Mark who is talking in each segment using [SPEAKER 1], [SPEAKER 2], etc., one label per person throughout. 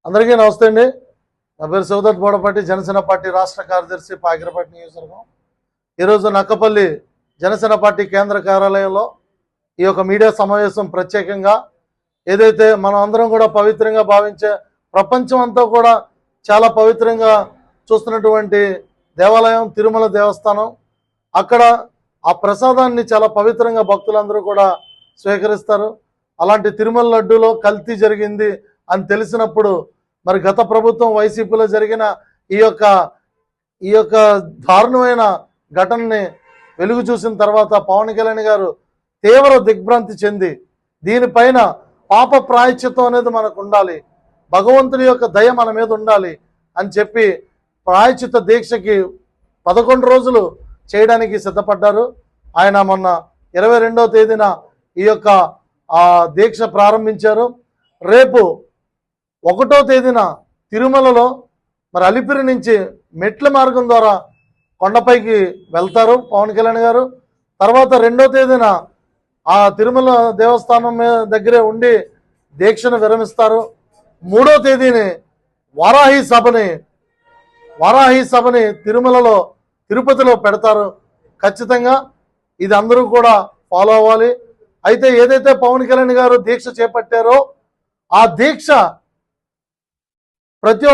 [SPEAKER 1] అందరికీ నమస్తే అండి. నా పేరు శివదత్ బోడపాటి, జనసేన పార్టీ రాష్ట్ర కార్యదర్శి, పాకిరపేట నియోజకవర్గం. ఈరోజు నక్కపల్లి జనసేన పార్టీ కేంద్ర కార్యాలయంలో ఈ యొక్క మీడియా సమావేశం ప్రత్యేకంగా ఏదైతే మనం అందరం కూడా పవిత్రంగా భావించే, ప్రపంచం అంతా కూడా చాలా పవిత్రంగా చూస్తున్నటువంటి దేవాలయం తిరుమల దేవస్థానం, అక్కడ ఆ ప్రసాదాన్ని చాలా పవిత్రంగా భక్తులందరూ కూడా స్వీకరిస్తారు. అలాంటి తిరుమల లడ్డూలో కల్తీ జరిగింది అని తెలిసినప్పుడు మరి గత ప్రభుత్వం వైసీపీలో జరిగిన ఈ యొక్క దారుణమైన ఘటనని వెలుగు చూసిన తర్వాత పవన్ కళ్యాణ్ గారు తీవ్ర దిగ్భ్రాంతి చెంది దీనిపైన పాప ప్రాయశ్చిత్తం అనేది మనకు ఉండాలి, భగవంతుని యొక్క దయ మన మీద ఉండాలి అని చెప్పి ప్రాయశ్చిత్త దీక్షకి 11 రోజులు చేయడానికి సిద్ధపడ్డారు. ఆయన మొన్న 22వ తేదీన ఈ యొక్క దీక్ష ప్రారంభించారు. రేపు 1వ తేదీన తిరుమలలో మరి అలిపిరి నుంచి మెట్ల మార్గం ద్వారా కొండపైకి వెళ్తారు పవన్ కళ్యాణ్ గారు. తర్వాత 2వ తేదీన ఆ తిరుమల దేవస్థానం దగ్గరే ఉండి దీక్షను విరమిస్తారు. 3వ తేదీని వారాహి సభని తిరుమలలో తిరుపతిలో పెడతారు. ఖచ్చితంగా ఇది అందరూ కూడా ఫాలో అవ్వాలి. అయితే ఏదైతే పవన్ కళ్యాణ్ గారు దీక్ష చేపట్టారో ఆ దీక్ష ప్రతి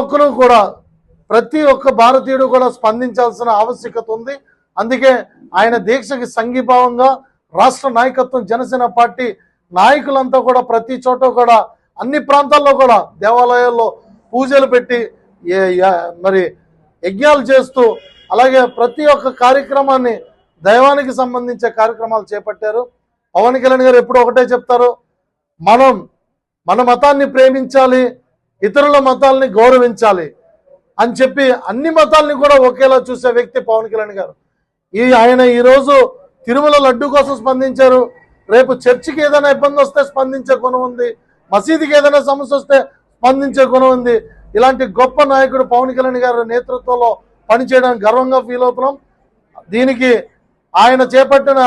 [SPEAKER 1] ఒక్క భారతీయుడు కూడా స్పందించాల్సిన ఆవశ్యకత ఉంది. అందుకే ఆయన దీక్షకి సంఘీభావంగా రాష్ట్ర నాయకత్వం, జనసేన పార్టీ నాయకులంతా కూడా ప్రతి చోట కూడా అన్ని ప్రాంతాల్లో కూడా దేవాలయాల్లో పూజలు పెట్టి మరి యజ్ఞాలు చేస్తూ అలాగే ప్రతి ఒక్క కార్యక్రమాన్ని దైవానికి సంబంధించే కార్యక్రమాలు చేపట్టారు. పవన్ కళ్యాణ్ గారు ఎప్పుడు ఒకటే చెప్తారు, మన మతాన్ని ప్రేమించాలి, ఇతరుల మతాలని గౌరవించాలి అని చెప్పి అన్ని మతాలని కూడా ఒకేలా చూసే వ్యక్తి పవన్ కళ్యాణ్ గారు. ఆయన ఈరోజు తిరుమల లడ్డు కోసం స్పందించారు. రేపు చర్చికి ఏదైనా ఇబ్బంది వస్తే స్పందించే గుణం ఉంది, మసీదుకి ఏదైనా సమస్య వస్తే స్పందించే గుణం ఉంది. ఇలాంటి గొప్ప నాయకుడు పవన్ కళ్యాణ్ గారి నేతృత్వంలో పనిచేయడానికి గర్వంగా ఫీల్ అవుతున్నాం. దీనికి ఆయన చేపట్టిన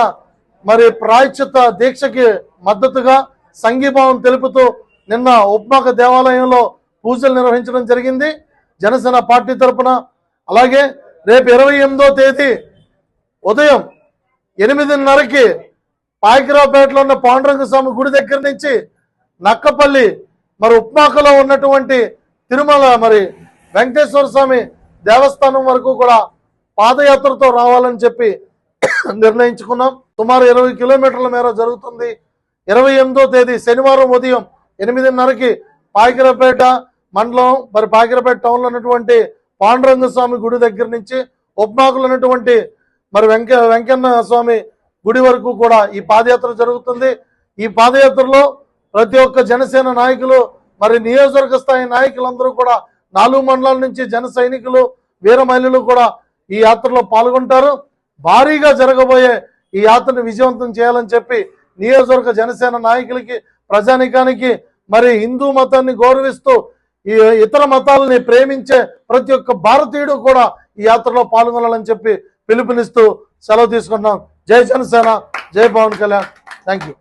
[SPEAKER 1] మరి ప్రాయశ్చిత్త దీక్షకి మద్దతుగా సంఘీభావం తెలుపుతూ నిన్న ఉపమాక దేవాలయంలో పూజలు నిర్వహించడం జరిగింది జనసేన పార్టీ తరఫున. అలాగే రేపు 28వ తేదీ ఉదయం 8:30కి పాకిరావుపేటలో ఉన్న పాండురంగ స్వామి గుడి దగ్గర నుంచి నక్కపల్లి మరి ఉపమాకలో ఉన్నటువంటి తిరుమల మరి వెంకటేశ్వర స్వామి దేవస్థానం వరకు కూడా పాదయాత్రతో రావాలని చెప్పి నిర్ణయించుకున్నాం. సుమారు 20 కిలోమీటర్ల మేర జరుగుతుంది. 28వ తేదీ శనివారం ఉదయం 8:30కి పాకిరావుపేట మండలం మరి పాకిరావుపేట టౌన్లో ఉన్నటువంటి పాండురంగ స్వామి గుడి దగ్గర నుంచి ఉపమాకులు ఉన్నటువంటి మరి వెంకన్న స్వామి గుడి వరకు కూడా ఈ పాదయాత్ర జరుగుతుంది. ఈ పాదయాత్రలో ప్రతి ఒక్క జనసేన నాయకులు మరి నియోజకవర్గ స్థాయి నాయకులందరూ కూడా 4 మండలాల నుంచి జన సైనికులు, వీర మహిళలు కూడా ఈ యాత్రలో పాల్గొంటారు. భారీగా జరగబోయే ఈ యాత్రను విజయవంతం చేయాలని చెప్పి నియోజకవర్గ జనసేన నాయకులకి, ప్రజానికానికి మరి హిందూ మతాన్ని గౌరవిస్తూ ఈ ఇతర మతాలని ప్రేమించే ప్రతి ఒక్క భారతీయుడు కూడా ఈ యాత్రలో పాల్గొనాలని చెప్పి పిలుపునిస్తూ సెలవు తీసుకుంటున్నాం. జై జనసేన, జై పవన్ కళ్యాణ్. Thank you.